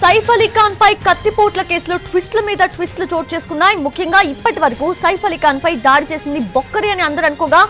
సైఫ్ అలీ ఖాన్ పై కత్తిపోట్ల కేసులో ట్విస్ట్ల మీద ట్విస్ట్లు చోటు చేసుకున్నాయి. ముఖ్యంగా ఇప్పటి వరకు సైఫ్ అలీ ఖాన్ పై దాడి చేసింది బొక్కరి అని అందరూ అనుకోగా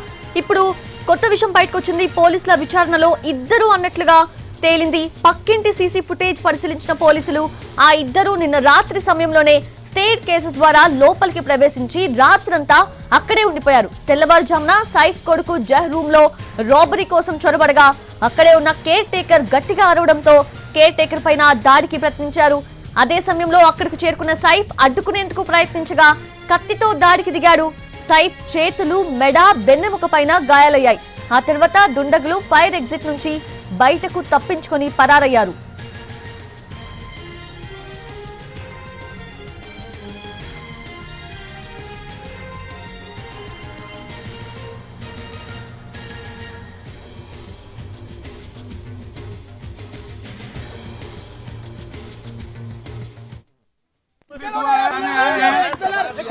ఇప్పుడు కొత్త విషయం బయటకు వచ్చింది. పోలీసుల విచారణలో ఇద్దరు అన్నట్లుగా తేలింది. పక్కింటి సీసీ ఫుటేజ్ పరిశీలించిన పోలీసులు ఆ ఇద్దరు నిన్న రాత్రి సమయంలోనే స్టేట్ కేసెస్ ద్వారా లోపలికి ప్రవేశించి రాత్రంతా అక్కడే ఉండిపోయారు. తెల్లవారుజామున సైఫ్ కొడుకు జహ్ రూమ్ లో రాబరీ కోసం చొరబడగా అక్కడే ఉన్న కేర్ టేకర్ గట్టిగా అరవడంతో కేర్ టేకర్ పైన దాడికి ప్రయత్నించారు. అదే సమయంలో అక్కడికి చేరుకున్న సైఫ్ అడ్డుకునేందుకు ప్రయత్నించగా కత్తితో దాడికి దిగాడు. సైఫ్ చేతులు, మెడ, వెన్నెముక పైన గాయాలయ్యాయి. ఆ తర్వాత దుండగులు ఫైర్ ఎగ్జిట్ నుంచి బయటకు తప్పించుకొని పరారయ్యారు.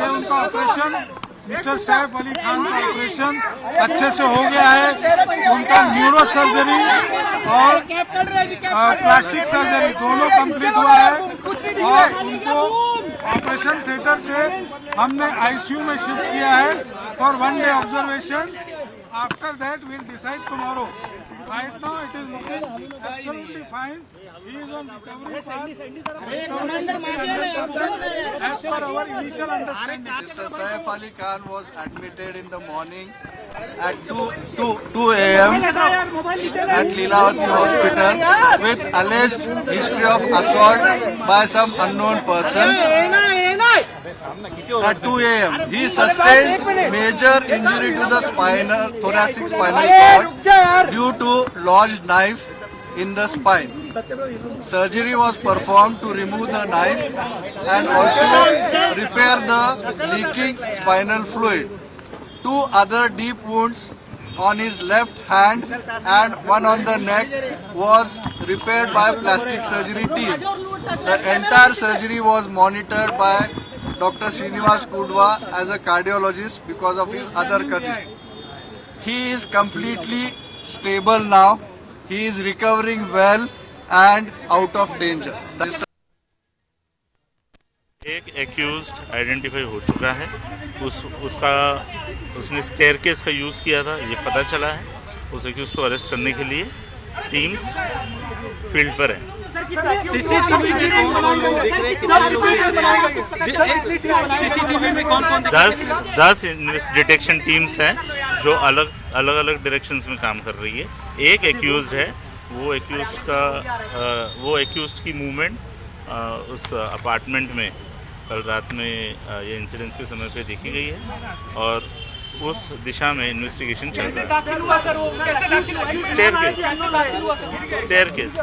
उनका ऑपरेशन मिस्टर सैफ अली खान का ऑपरेशन अच्छे से हो गया है। उनका न्यूरो सर्जरी और प्लास्टिक सर्जरी दोनों कंप्लीट हुआ है और उनको ऑपरेशन थिएटर से हमने आईसीयू में शिफ्ट किया है for 1 day observation. After that, we'll decide tomorrow. Right now, it is looking absolutely fine. He is on recovery path. As per our initial understanding. Mr. Saif Ali Khan was admitted in the morning at 2 a.m. at Leelavati Hospital with alleged history of assault by some unknown person. At 2 a.m. he sustained major injury to the thoracic spinal cord due to lodged knife in the spine. Surgery was performed to remove the knife and also repair the leaking spinal fluid. 2 other deep wounds on his left hand and one on the neck was repaired by plastic surgery team. The entire surgery was monitored by Dr. Srinivas Kudwa as a cardiologist because of his other career. He is completely stable now. He is recovering well and out of danger. एक accused identify हो चुका है। उसने staircase का use किया था, ये पता चला है। उस एक्यूज को अरेस्ट करने के लिए टीम्स फील्ड पर है। सीसीटीवी में कौन-कौन 10 डिटेक्शन टीम्स हैं जो अलग अलग डायरेक्शंस में काम कर रही है। एक एक्यूज्ड है, वो एक्यूज्ड की मूवमेंट उस अपार्टमेंट में कल रात में ये इंसिडेंस के समय पे देखी गई है और उस दिशा में इन्वेस्टिगेशन चल रहा है। स्टेयरकेस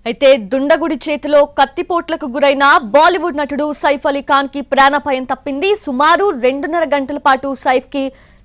అయితే దుండగుడి చేతిలో కత్తిపోట్లకు గురైన బాలీవుడ్ నటుడు సైఫ్ అలీ ఖాన్ కి ప్రాణాపాయం తప్పింది. సుమారు 2.5 గంటల పాటు సైఫ్ కి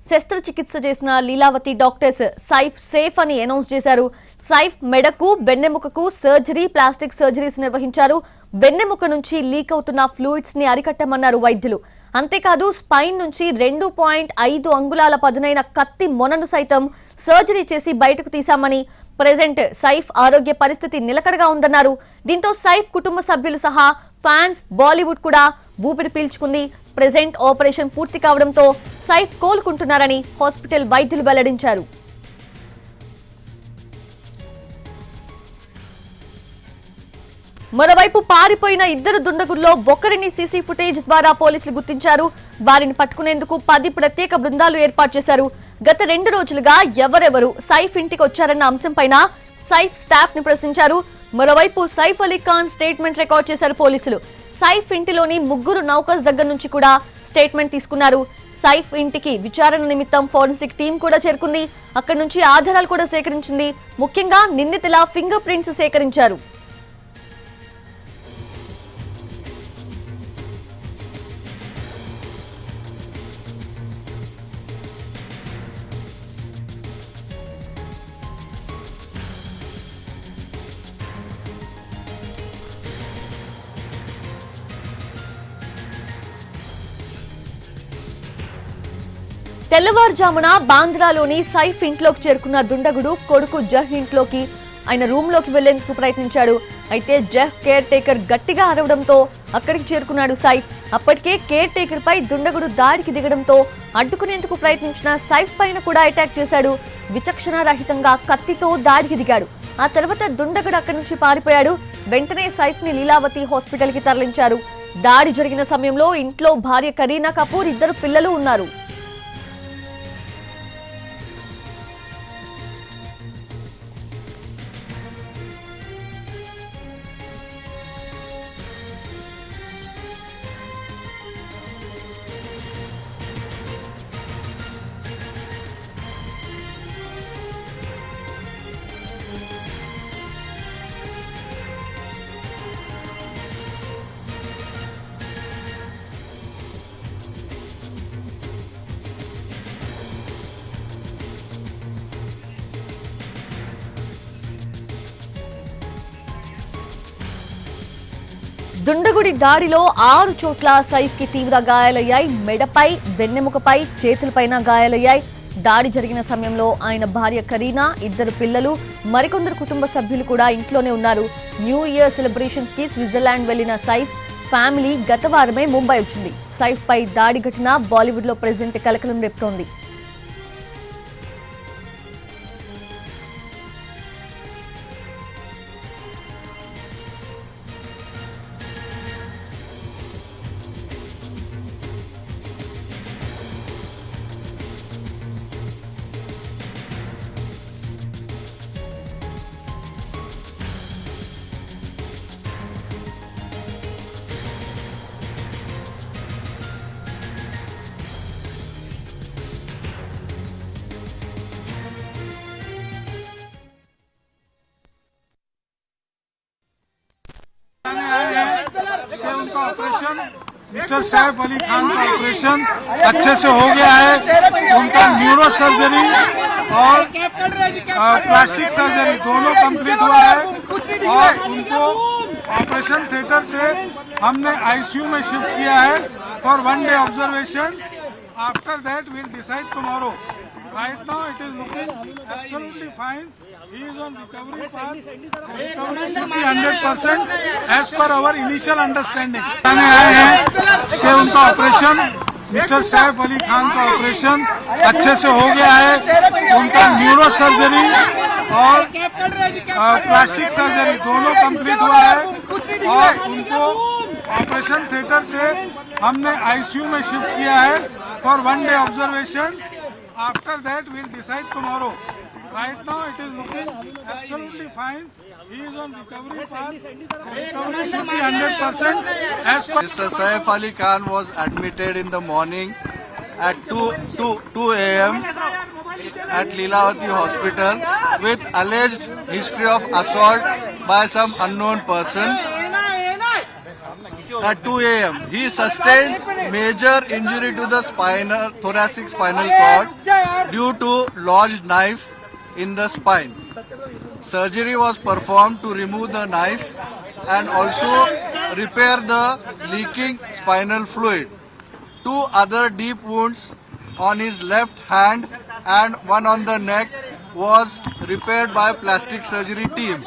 శస్త్రచికిత్స చేసిన లీలావతి డాక్టర్స్ సైఫ్ సేఫ్ అని అనౌన్స్ చేశారు. సైఫ్ మెడకు, వెన్నెముకకు సర్జరీ, ప్లాస్టిక్ సర్జరీస్ నిర్వహించారు. వెన్నెముక నుంచి లీక్ అవుతున్న ఫ్లూయిడ్స్ ని అరికట్టమన్నారు వైద్యులు. అంతేకాదు స్పైన్ నుంచి 2.5 అంగుళాల పదునైన కత్తి మొనను సైతం సర్జరీ చేసి బయటకు తీశామని, ప్రెజెంట్ సైఫ్ ఆరోగ్య పరిస్థితి నిలకడగా ఉందన్నారు. దీంతో సైఫ్ కుటుంబ సభ్యులు సహా ఫ్యాన్స్, బాలీవుడ్ కూడా ఊపిరి పీల్చుకుంది. ప్రెజెంట్ ఆపరేషన్ పూర్తి కావడంతో సైఫ్ కోలుకుంటున్నారని హాస్పిటల్ వైద్యులు వెల్లడించారు. మరోవైపు పారిపోయిన ఇద్దరు దుండగుల్లో ఒకరిని సీసీ ఫుటేజ్ ద్వారా పోలీసులు గుర్తించారు. వారిని పట్టుకునేందుకు 10 ప్రత్యేక బృందాలు ఏర్పాటు చేశారు. గత 2 రోజులుగా ఎవరెవరు సైఫ్ ఇంటికి వచ్చారన్న అంశంపైన సైఫ్ స్టాఫ్ ని ప్రశ్నించారు. మరోవైపు సైఫ్ అలీ ఖాన్ స్టేట్మెంట్ రికార్డ్ చేశారు పోలీసులు. సైఫ్ ఇంటిలోని 3 నౌకర్స్ దగ్గర నుంచి కూడా స్టేట్మెంట్ తీసుకున్నారు. సైఫ్ ఇంటికి విచారణ నిమిత్తం ఫోరెన్సిక్ టీం కూడా చేరుకుంది. అక్కడి నుంచి ఆధారాలు కూడా సేకరించింది. ముఖ్యంగా నిందితుల ఫింగర్ ప్రింట్స్ సేకరించారు. తెల్లవారుజామున బాంద్రాలోని సైఫ్ ఇంట్లోకి చేరుకున్న దుండగుడు కొడుకు జహ్ ఇంట్లోకి ఆయన రూమ్ లోకి వెళ్లేందుకు ప్రయత్నించాడు. అయితే జహ్ కేర్ టేకర్ గట్టిగా అరవడంతో అక్కడికి చేరుకున్నాడు సైఫ్. అప్పటికే కేర్ టేకర్ పై దుండగుడు దాడికి దిగడంతో అడ్డుకునేందుకు ప్రయత్నించిన సైఫ్ పైన కూడా అటాక్ చేశాడు. విచక్షణ రహితంగా కత్తితో దాడికి దిగాడు. ఆ తర్వాత దుండగుడు అక్కడి నుంచి పారిపోయాడు. వెంటనే సైఫ్ ని లీలావతి హాస్పిటల్ కి తరలించారు. దాడి జరిగిన సమయంలో ఇంట్లో భార్య కరీనా కపూర్, 2 పిల్లలు ఉన్నారు. దుండగుడి దాడిలో 6 చోట్ల సైఫ్ కి తీవ్ర గాయాలయ్యాయి. మెడపై, వెన్నెముకపై, చేతులపైన గాయాలయ్యాయి. దాడి జరిగిన సమయంలో ఆయన భార్య కరీనా, 2 పిల్లలు, మరికొందరు కుటుంబ సభ్యులు కూడా ఇంట్లోనే ఉన్నారు. న్యూ ఇయర్ సెలబ్రేషన్స్ కి స్విట్జర్లాండ్ వెళ్లిన సైఫ్ ఫ్యామిలీ గత వారమే ముంబై వచ్చింది. సైఫ్ పై దాడి ఘటన బాలీవుడ్ లో ప్రెజెంట్ కలకలం రేపుతోంది. उनका ऑपरेशन मिस्टर सैफ अली खान का ऑपरेशन अच्छे से हो गया है. उनका न्यूरो सर्जरी और प्लास्टिक सर्जरी दोनों कंप्लीट हुआ है और उनको ऑपरेशन थिएटर से हमने आईसीयू में शिफ्ट किया है for 1 day observation. After that we'll decide tomorrow. Right now it is looking absolutely fine. He is on recovery path. Recovery should be 100% as per our initial understanding. आए हैं कि उनका operation mister Saif Ali Khan का operation अच्छे से हो गया है. उनका न्यूरो सर्जरी और प्लास्टिक सर्जरी दोनों कंप्लीट हुआ है और उनको ऑपरेशन थिएटर से हमने आईसीयू में शिफ्ट किया है for 1 day observation. After that, we'll decide tomorrow. Right now, it is looking absolutely fine. He is on recovery path. Recovery should be 100% as per. Mr. Saif Ali Khan was admitted in the morning at 2 a.m. at Leelavati Hospital with alleged history of assault by some unknown person. At 2 a.m. he sustained major injury to the thoracic spinal cord due to lodged knife in the spine. Surgery was performed to remove the knife and also repair the leaking spinal fluid. 2 other deep wounds on his left hand and one on the neck was repaired by plastic surgery team.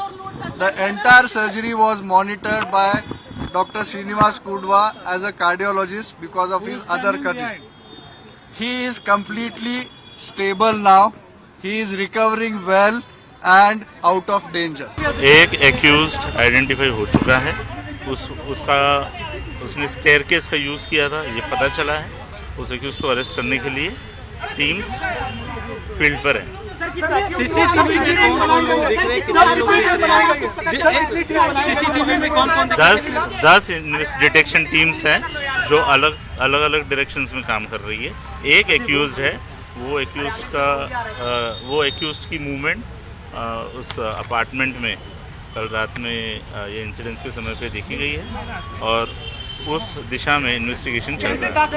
The entire surgery was monitored by Dr. Srinivas Kudwa as a cardiologist because of his other condition. He is completely stable now. He is recovering well and out of danger. एक accused identify हो चुका है. उसने staircase का use किया था, ये पता चला है. उस एक्यूज को अरेस्ट करने के लिए टीम्स फील्ड पर है. सीसीटीवी में कौन 10 डिटेक्शन टीम्स हैं जो अलग अलग डायरेक्शंस में काम कर रही है. एक एक्यूज्ड है, वो एक्यूज्ड की मूवमेंट उस अपार्टमेंट में कल रात में ये इंसिडेंट्स के समय पे देखी गई है और उस दिशा में इन्वेस्टिगेशन चल रहा है.